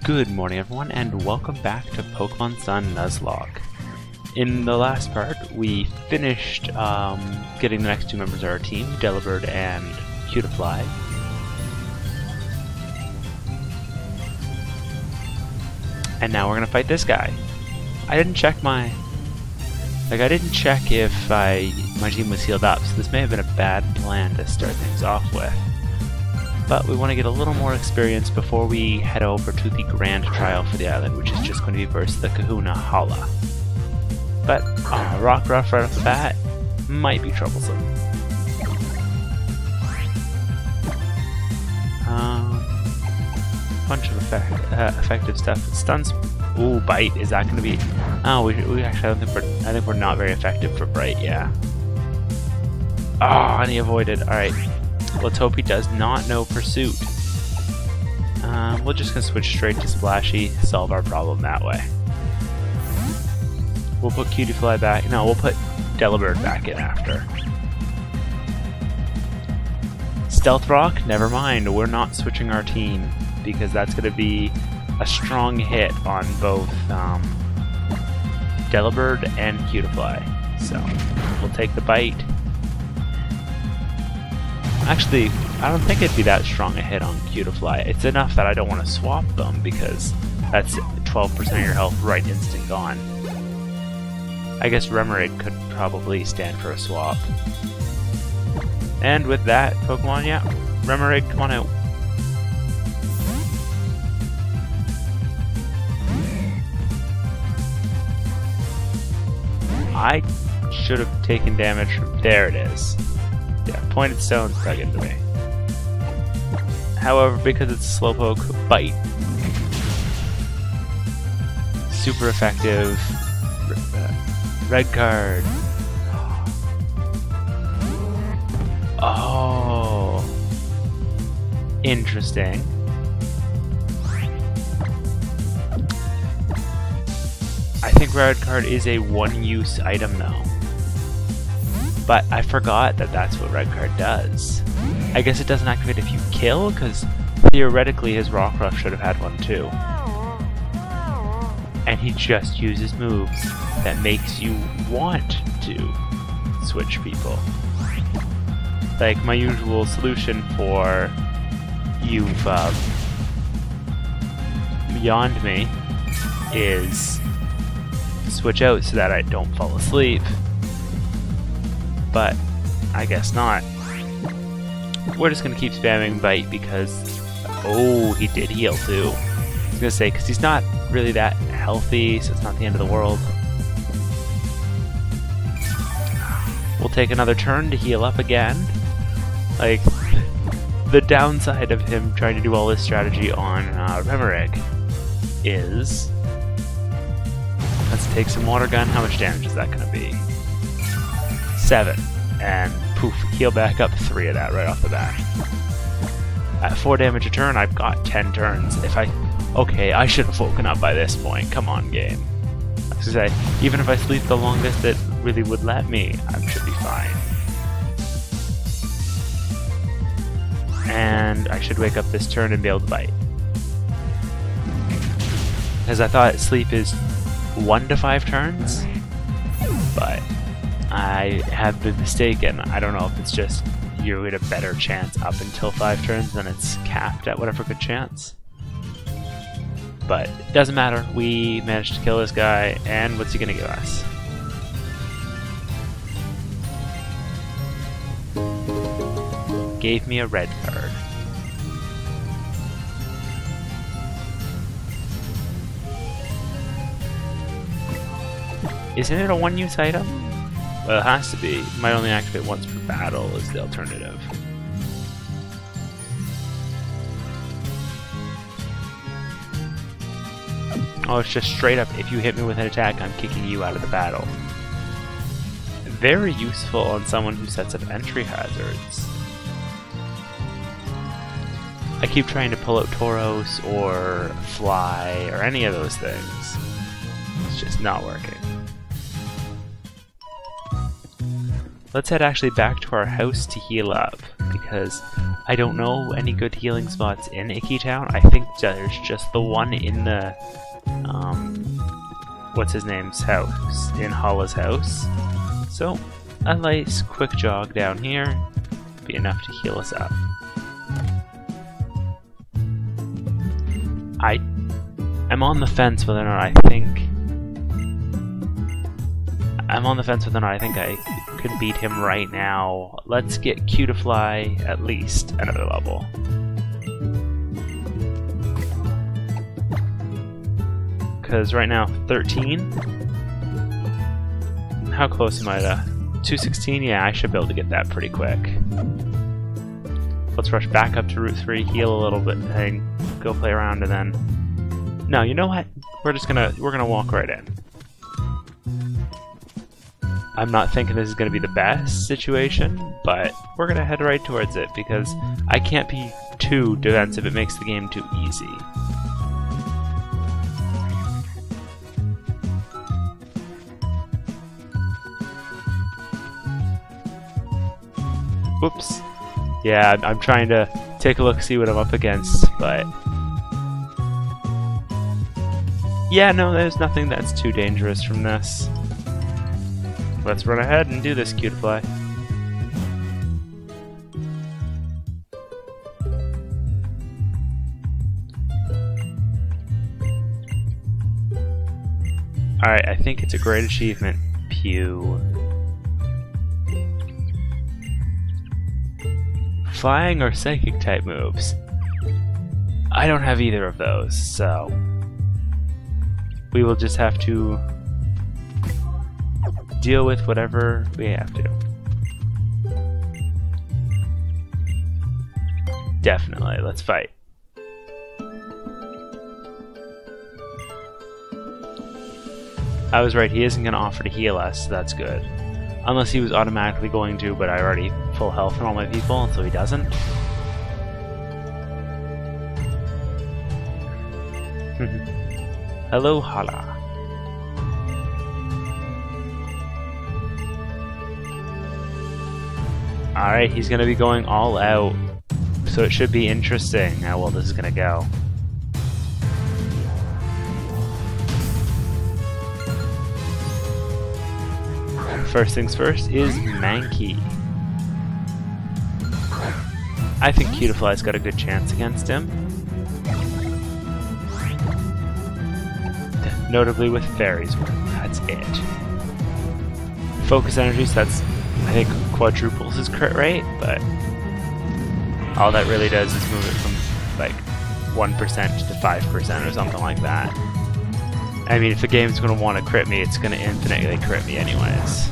Good morning everyone, and welcome back to Pokemon Sun Nuzlocke. In the last part, we finished getting the next two members of our team, Delibird and Cutiefly. And now we're gonna fight this guy. I didn't check if my team was healed up, so this may have been a bad plan to start things off with. But we want to get a little more experience before we head over to the grand trial for the island, which is just going to be versus the Kahuna Hala. But Rock Ruff right off the bat might be troublesome. Bunch of effective stuff. Stuns. Ooh, Bite. Is that going to be? Oh, we actually. I think we're not very effective for Bite. Yeah. Oh, and he avoided. All right. Let's hope he does not know Pursuit. We're just gonna switch straight to Splashy, solve our problem that way. We'll put Cutiefly back. No, we'll put Delibird back in after. Stealth Rock? Never mind. We're not switching our team because that's gonna be a strong hit on both Delibird and Cutiefly. So we'll take the Bite. Actually, I don't think it'd be that strong a hit on Cutiefly. It's enough that I don't want to swap them because that's 12% of your health right instant gone. I guess Remoraid could probably stand for a swap. And with that, Pokemon, yeah, Remoraid, come on out. I should have taken damage from... There it is. Yeah, Pointed Stone stuck into me. However, because it's a Slowpoke, Bite. Super effective. Red card. Oh. Interesting. I think Red card is a one-use item though. But I forgot that that's what Red Card does. I guess it doesn't activate if you kill, because theoretically his Rock Ruff should have had one too. And he just uses moves that makes you want to switch people. Like my usual solution for you've beyond me is switch out so that I don't fall asleep. But I guess not. We're just gonna keep spamming Bite because... Oh, he did heal too. I was gonna say, because he's not really that healthy, so it's not the end of the world. We'll take another turn to heal up again. Like, the downside of him trying to do all this strategy on Remoraid is... Let's take some Water Gun. How much damage is that gonna be? 7, and poof, heal back up 3 of that right off the bat. At 4 damage a turn, I've got 10 turns. Okay, I should have woken up by this point. Come on, game. I was gonna say, even if I sleep the longest it really would let me, I should be fine. And I should wake up this turn and be able to Bite. Because I thought sleep is 1 to 5 turns, but I have been mistaken. I don't know if it's just you get a better chance up until 5 turns, then it's capped at whatever good chance. But it doesn't matter. We managed to kill this guy, and what's he gonna give us? Gave me a red card. Isn't it a one-use item? Well, it has to be. It might only activate once per battle is the alternative. Oh, it's just straight up, if you hit me with an attack, I'm kicking you out of the battle. Very useful on someone who sets up entry hazards. I keep trying to pull out Tauros or Fly or any of those things. It's just not working. Let's head actually back to our house to heal up, because I don't know any good healing spots in Icky Town. I think there's just the one in the, what's his name's house, in Hala's house. So, a nice quick jog down here would be enough to heal us up. I'm on the fence whether or not I think... I'm on the fence whether or not I think I could beat him right now. Let's get Cutifly at least another level. Because right now, 13? How close am I to 216? Yeah, I should be able to get that pretty quick. Let's rush back up to Route 3, heal a little bit, and go play around, and then... No, you know what? We're gonna walk right in. I'm not thinking this is gonna be the best situation, but we're gonna head right towards it, because I can't be too defensive. It makes the game too easy. Whoops. Yeah, I'm trying to take a look, see what I'm up against, but... Yeah, no, there's nothing that's too dangerous from this. Let's run ahead and do this, Cutifly. Alright, I think it's a great achievement. Pew. Flying or psychic type moves? I don't have either of those, so we will just have to deal with whatever we have to. Definitely, let's fight. I was right, he isn't going to offer to heal us, so that's good. Unless he was automatically going to, but I already full health on all my people, and so he doesn't. Hello, hala. Alright, he's gonna be going all out, so it should be interesting how well this is gonna go. First things first is Mankey. I think Cutifly's got a good chance against him. Notably with Fairy's work, that's it. Focus energy, so that's, I think, quadruples his crit rate, but all that really does is move it from like 1% to 5% or something like that. I mean, if the game's going to want to crit me, it's going to infinitely crit me anyways.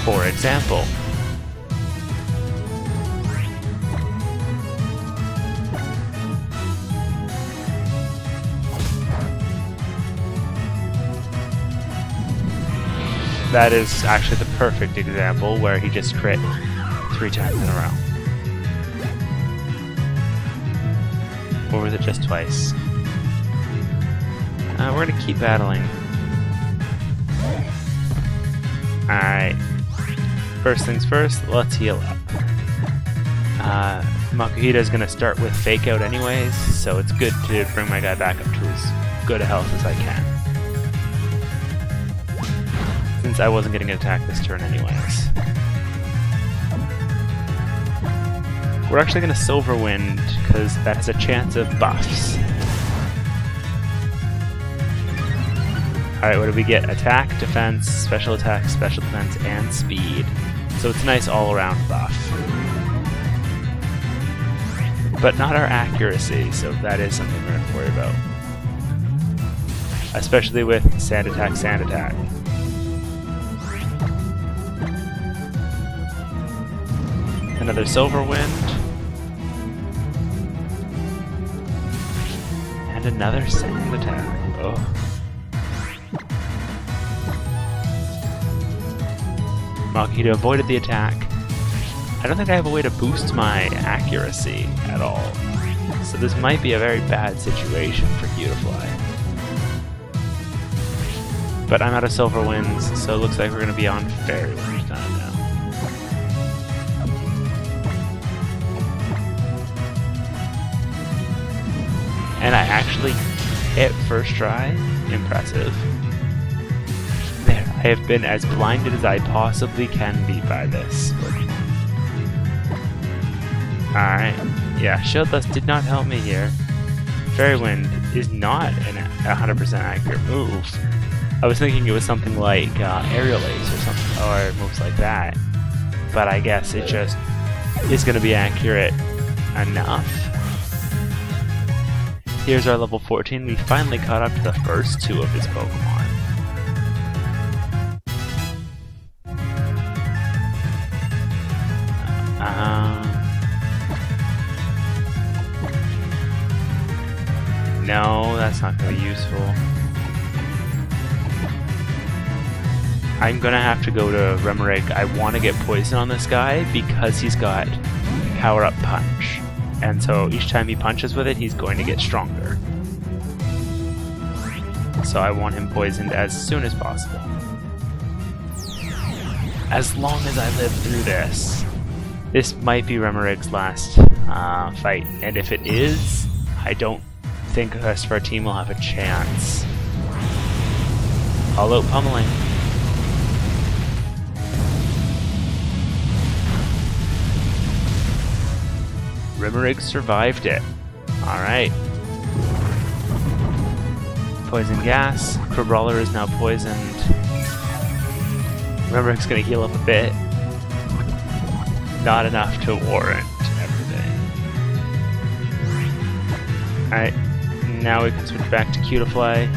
For example, that is actually the perfect example where he just crit 3 times in a row. Or was it just twice? We're gonna keep battling. Alright. First things first, let's heal up. Makuhita's gonna start with Fake Out anyways, so it's good to bring my guy back up to as good a health as I can. Since I wasn't getting an attack this turn anyways. We're actually going to Silver Wind, because that has a chance of buffs. Alright, what do we get? Attack, defense, special defense, and speed. So it's a nice all-around buff. But not our accuracy, so that is something we're going to worry about. Especially with Sand Attack, Sand Attack. Another Silver Wind. And another Sand Attack. Oh. Makuhita avoided the attack. I don't think I have a way to boost my accuracy at all. So this might be a very bad situation for Cutifly. But I'm out of Silver Winds, so it looks like we're going to be on Fairy Wind time now. And I actually hit first try. Impressive. There, I have been as blinded as I possibly can be by this. Alright, yeah, Shieldless did not help me here. Fairy Wind is not an 100% accurate move. I was thinking it was something like Aerial Ace or something, or moves like that. But I guess it just is going to be accurate enough. Here's our level 14. We finally caught up to the first two of his Pokemon. No, that's not going to be useful. I'm going to have to go to Remoraid. I want to get poison on this guy because he's got Power Up Punch. And so each time he punches with it, he's going to get stronger. So I want him poisoned as soon as possible. As long as I live through this. This might be Remoraid's last fight. And if it is, I don't think the rest of our team will have a chance. All out pummeling. Remoraid survived it. Alright. Poison Gas. Crabrawler is now poisoned. Remoraid's gonna heal up a bit. Not enough to warrant everything. Alright. Now we can switch back to Cutiefly.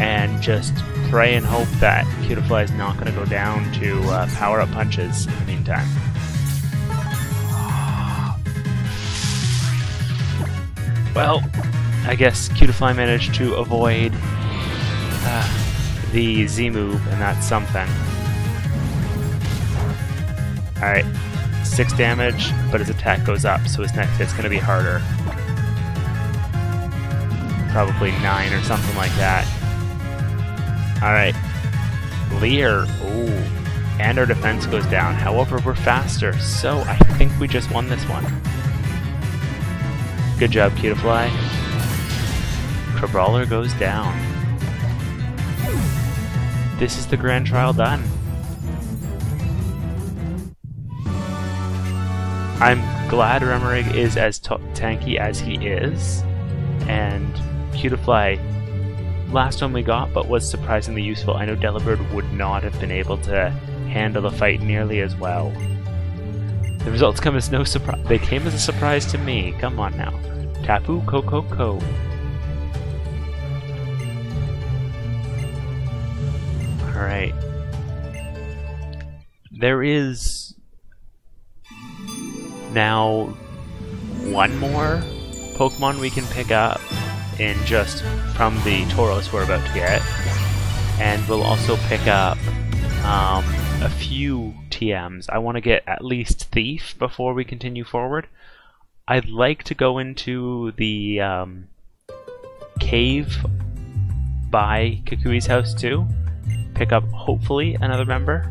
And just pray and hope that Cutiefly is not gonna go down to Power Up Punches in the meantime. Well, I guess Cutiefly managed to avoid the Z move, and that's something. Alright, 6 damage, but his attack goes up, so his next hit's going to be harder. Probably 9 or something like that. Alright, Leer. Ooh, and our defense goes down. However, we're faster, so I think we just won this one. Good job, Cutiefly. Crabrawler goes down. This is the grand trial done. I'm glad Remoraid is as tanky as he is, and Cutiefly, last one we got, but was surprisingly useful. I know Delibird would not have been able to handle the fight nearly as well. The results come as no surprise. They came as a surprise to me. Come on now. Tapu Koko. Alright. There is now one more Pokemon we can pick up in just from the Tauros we're about to get. And we'll also pick up a few TMs. I want to get at least Thief before we continue forward. I'd like to go into the cave by Kukui's house too. Pick up, hopefully, another member.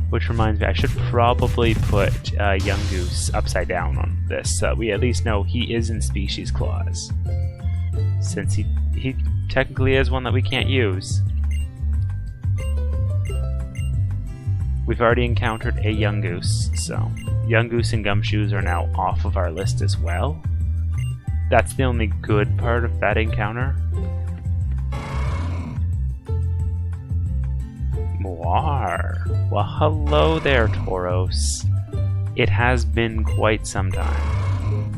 Which reminds me, I should probably put Young Goose upside down on this, so we at least know he is in Species Clause. Since he technically is one that we can't use. We've already encountered a Young Goose, so Young Goose and Gumshoes are now off of our list as well. That's the only good part of that encounter. Moir. Well, hello there, Tauros. It has been quite some time.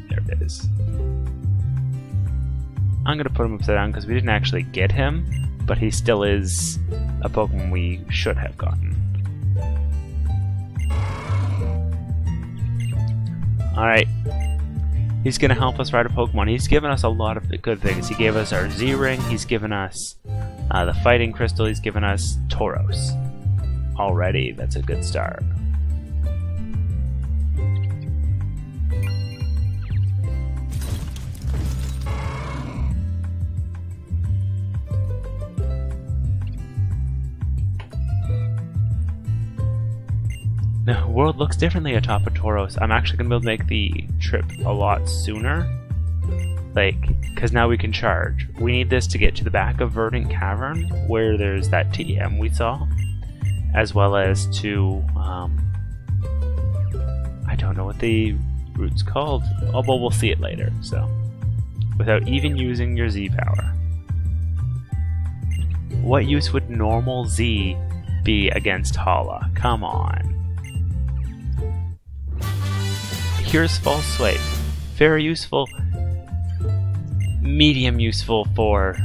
There it is. I'm gonna put him upside down because we didn't actually get him, but he still is a Pokemon we should have gotten. Alright. He's going to help us ride a Pokemon. He's given us a lot of good things. He gave us our Z-Ring. He's given us the Fighting Crystal. He's given us Tauros. Already, that's a good start. The world looks differently atop of Tauros. I'm actually going to be able to make the trip a lot sooner. Like, because now we can charge. We need this to get to the back of Verdant Cavern, where there's that TM we saw, as well as to, I don't know what the route's called. Oh, well, we'll see it later, so. Without even using your Z power. What use would normal Z be against Hala? Come on. Here's False Swipe. Very useful. Medium useful for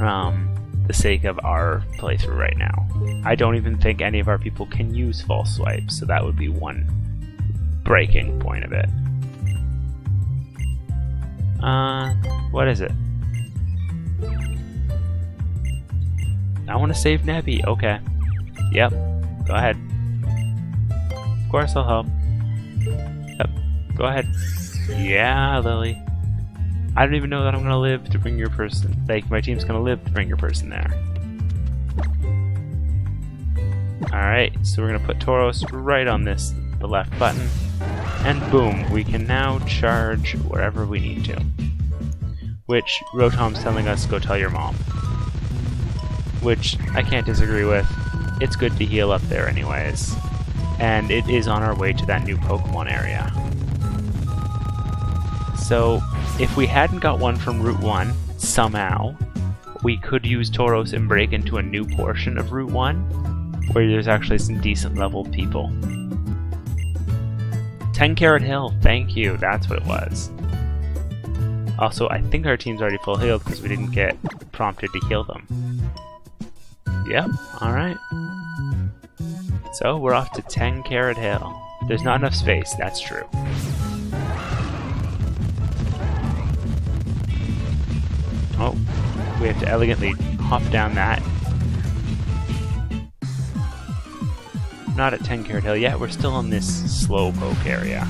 the sake of our playthrough right now. I don't even think any of our people can use False Swipe, so that would be one breaking point of it. What is it? I want to save Nebby. Okay. Yep. Go ahead. Of course I'll help. Yep. Go ahead. Yeah, Lily. I don't even know that I'm gonna live to bring your person. Like, my team's gonna live to bring your person there. Alright, so we're gonna put Tauros right on this, the left button. And boom, we can now charge wherever we need to. Which, Rotom's telling us, go tell your mom. Which, I can't disagree with. It's good to heal up there anyways. And it is on our way to that new Pokemon area. So, if we hadn't got one from Route 1, somehow, we could use Tauros and break into a new portion of Route 1, where there's actually some decent leveled people. 10 Carrot Hill, thank you, that's what it was. Also, I think our team's already full healed because we didn't get prompted to heal them. Yep, alright. So, we're off to 10 Carrot Hill. There's not enough space, that's true. Oh, we have to elegantly hop down that. Not at 10 Carrot Hill yet, we're still in this Slowpoke area.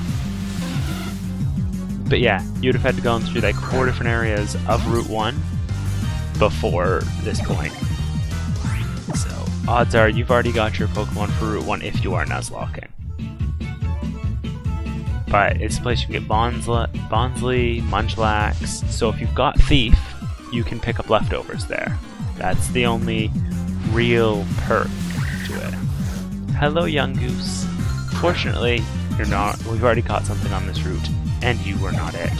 But yeah, you'd have had to go through like 4 different areas of Route 1 before this point. So, odds are you've already got your Pokemon for Route 1 if you are Nuzlocking. But it's a place you can get Bonsly, Munchlax, so if you've got Thief, you can pick up leftovers there. That's the only real perk to it. Hello, young goose. Fortunately, you're not. We've already caught something on this route, and you were not it.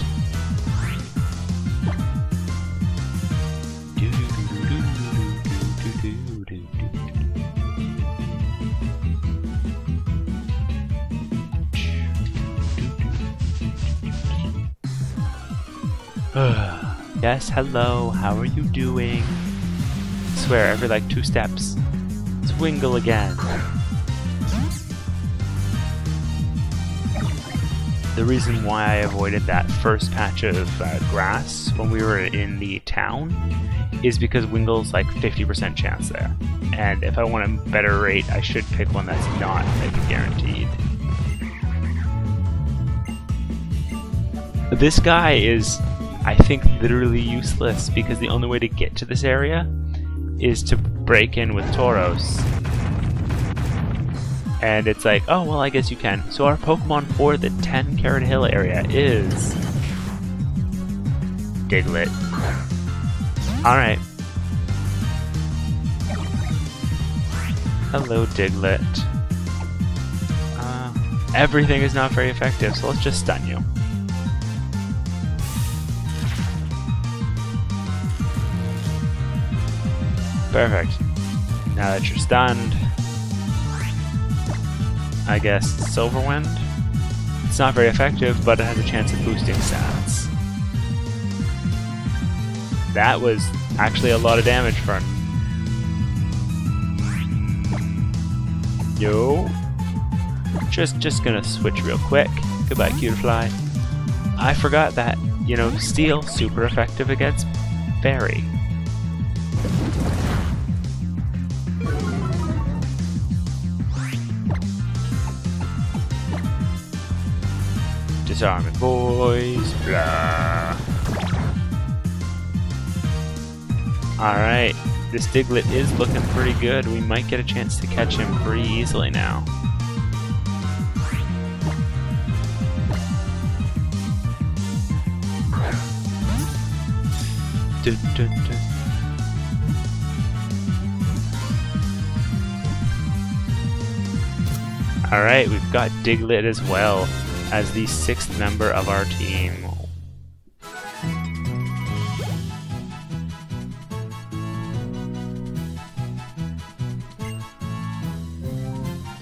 Yes, hello, how are you doing? I swear, every like 2 steps, it's Wingle again. The reason why I avoided that first patch of grass when we were in the town is because Wingle's like 50% chance there. And if I want a better rate, I should pick one that's not like guaranteed. This guy is, I think, literally useless because the only way to get to this area is to break in with Tauros. And it's like, oh, well, I guess you can. So our Pokemon for the 10 Carrot Hill area is Diglett. Alright. Hello, Diglett. Everything is not very effective, so let's just stun you. Perfect. Now that you're stunned, I guess Silverwind? It's not very effective, but it has a chance of boosting stats. That was actually a lot of damage for him. Yo. Just gonna switch real quick. Goodbye, Cutiefly. I forgot that, you know, Steel, super effective against Fairy. Disarming boys, blah. Alright, this Diglett is looking pretty good. We might get a chance to catch him pretty easily now. Dun, dun, dun. Alright, we've got Diglett as well as the 6th member of our team.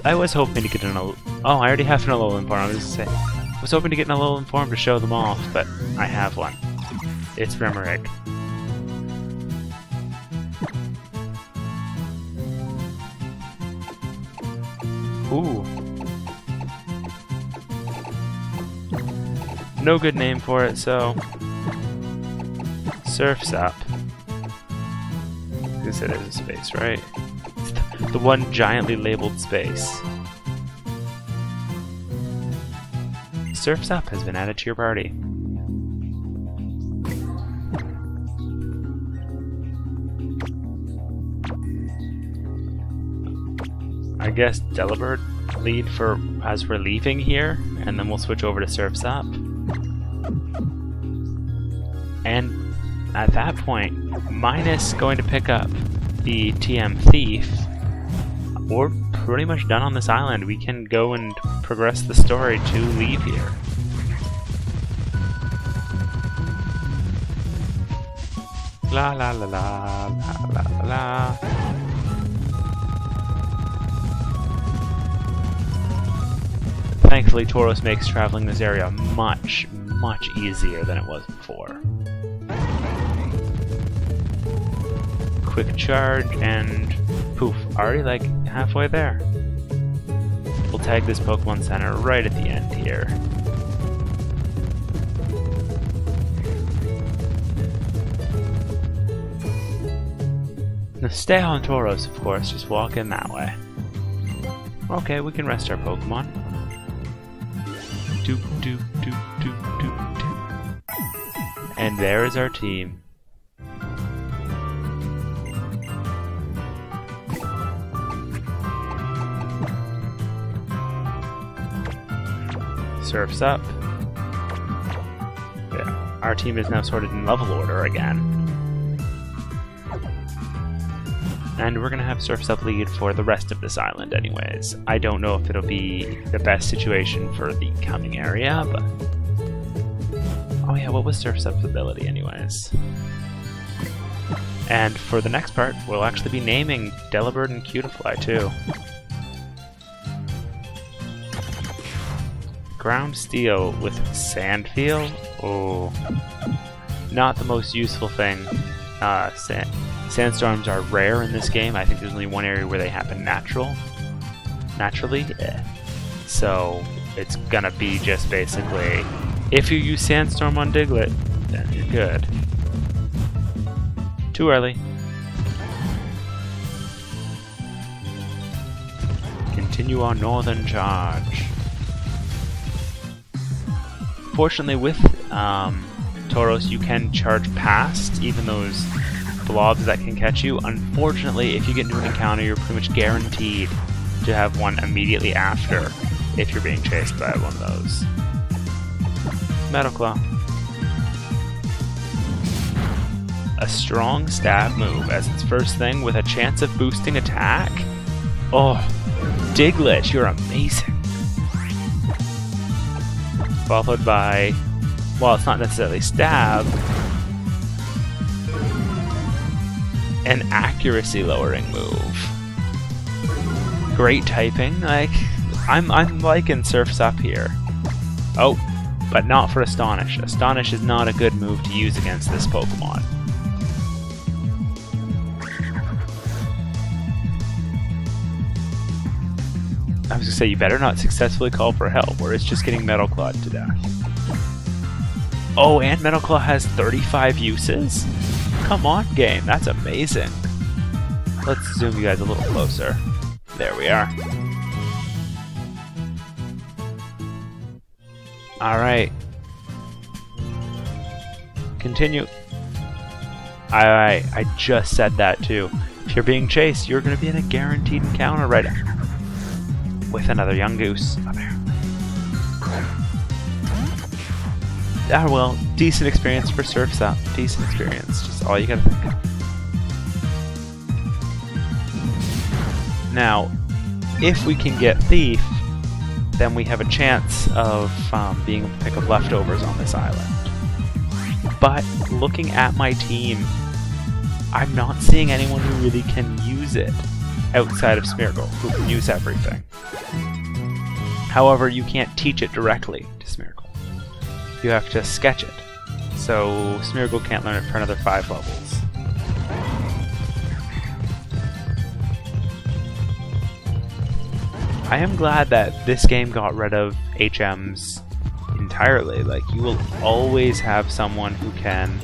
I was hoping to get an oh, I already have an Alolan form. I was gonna say, I was hoping to get an Alolan form to show them off, but I have one. It's Remoraid. Ooh. No good name for it, so Surf's Up. I guess it is a space, right? The one giantly labeled space. Surf's Up has been added to your party. I guess Delibird lead for as we're leaving here, and then we'll switch over to Surf's Up. And at that point, minus going to pick up the TM Thief, we're pretty much done on this island. We can go and progress the story to leave here. La la la la la la la. Thankfully, Tauros makes traveling this area much, much easier than it was before. Quick charge and poof, already like halfway there. We'll tag this Pokemon Center right at the end here. Now stay on Tauros, of course, just walk in that way. Okay, we can rest our Pokemon. Doop, doop, doop, doop, doop, doop. And there is our team. Surf's Up. Yeah, our team is now sorted in level order again. And we're gonna have Surf's Up lead for the rest of this island anyways. I don't know if it'll be the best situation for the coming area, but... Oh yeah, what was Surf's Up's ability anyways? And for the next part, we'll actually be naming Delibird and Cutiefly too. Ground Steel with Sandfeel? Oh, not the most useful thing. Sandstorms are rare in this game. I think there's only one area where they happen naturally. So it's gonna be just basically, if you use Sandstorm on Diglett, then you're good. Too early. Continue on Northern Charge. Fortunately, with Tauros, you can charge past even those blobs that can catch you. Unfortunately, if you get into an encounter, you're pretty much guaranteed to have one immediately after if you're being chased by one of those. Metal Claw. A strong stab move as its first thing with a chance of boosting attack. Oh, Diglett, you're amazing. Followed by, well, it's not necessarily stab, an accuracy lowering move. Great typing, like I'm liking Surf's Up here. Oh, but not for Astonish. Astonish is not a good move to use against this Pokemon. I was gonna say, you better not successfully call for help, or it's just getting Metal Clawed to death. Oh, and Metal Claw has 35 uses? Come on, game, that's amazing. Let's zoom you guys a little closer. There we are. Alright. Continue. I just said that too. If you're being chased, you're gonna be in a guaranteed encounter right now. With another young goose. well, decent experience for Surf's Up. Decent experience, just all you gotta think of. Now, if we can get Thief, then we have a chance of being able to pick up leftovers on this island. But looking at my team, I'm not seeing anyone who really can use it outside of Smeargle, who can use everything. However, you can't teach it directly to Smeargle. You have to sketch it. So Smeargle can't learn it for another 5 levels. I am glad that this game got rid of HMs entirely. Like, you will always have someone who can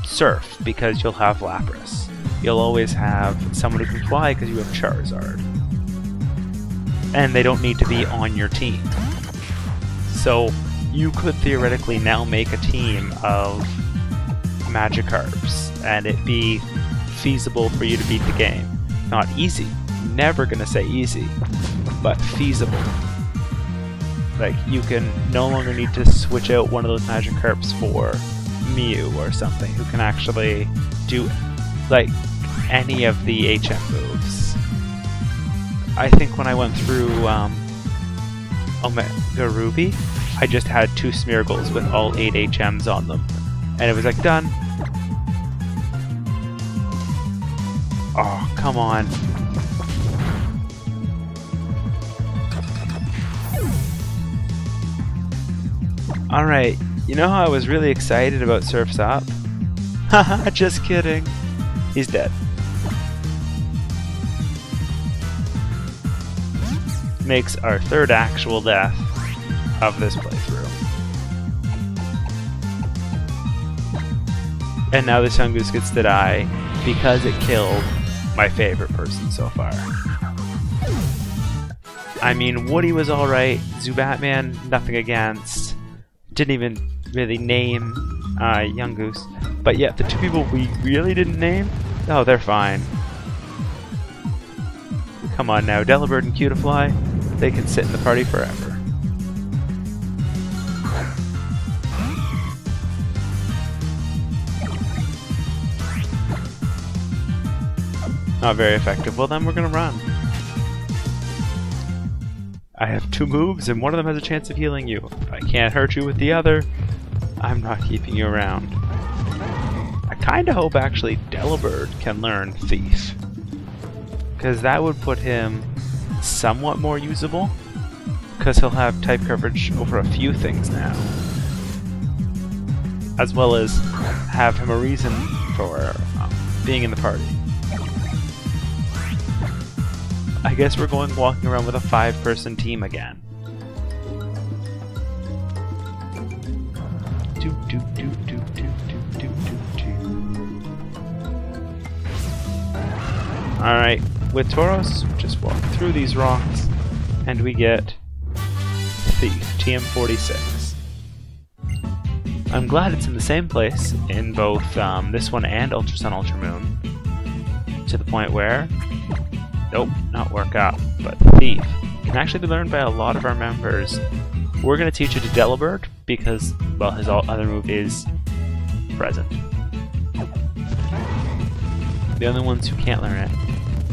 surf because you'll have Lapras. You'll always have someone who can fly because you have Charizard. And they don't need to be on your team. So you could theoretically now make a team of Magikarps and it be feasible for you to beat the game. Not easy. Never gonna say easy, but feasible. Like, you can no longer need to switch out one of those Magikarps for Mew or something who can actually do like any of the HM moves. I think when I went through Omega Ruby, I just had 2 Smeargles with all 8 HMs on them, and it was like, done. Oh, come on. Alright, you know how I was really excited about Surf's Up? Haha, just kidding. He's dead. Makes our 3rd actual death of this playthrough. And now this Yungoos gets to die because it killed my favorite person so far. I mean, Woody was alright, Zubatman, nothing against. Didn't even really name Yungoos. But yet, the 2 people we really didn't name, oh, they're fine. Come on now, Delibird and Cutiefly, they can sit in the party forever. Not very effective. Well, then we're gonna run. I have 2 moves, and one of them has a chance of healing you. If I can't hurt you with the other, I'm not keeping you around. I kinda hope, actually, Delibird can learn Thief. Because that would put him somewhat more usable. Because he'll have type coverage over a few things now. As well as have him a reason for being in the party. I guess we're walking around with a 5-person team again. Alright, with Tauros, just walk through these rocks, and we get Thief, TM46. I'm glad it's in the same place in both this one and Ultra Sun, Ultra Moon. To the point where, nope, not work out, but Thief can actually be learned by a lot of our members. We're going to teach it to Delibird because, well, his other move is present. The only ones who can't learn it.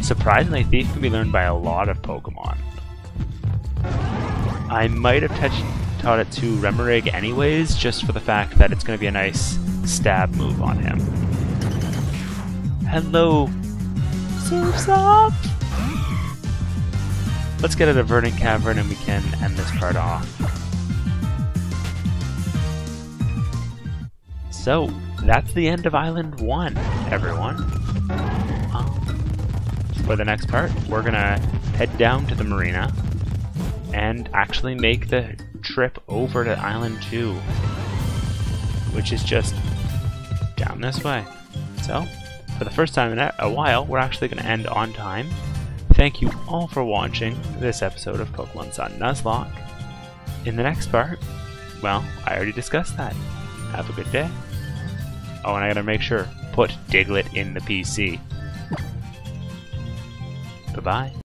Surprisingly, Thief can be learned by a lot of Pokemon. I might have taught it to Remoraid anyways, just for the fact that it's going to be a nice stab move on him. Hello, Surf's Up! Let's get at a Verdant Cavern and we can end this part off. So, that's the end of Island 1, everyone. For the next part, we're gonna head down to the marina and actually make the trip over to Island 2, which is just down this way. So, for the first time in a while, we're actually gonna end on time. Thank you all for watching this episode of Pokemon Sun Nuzlocke. In the next part, well, I already discussed that. Have a good day. Oh, and I gotta make sure, put Diglett in the PC. Bye-bye.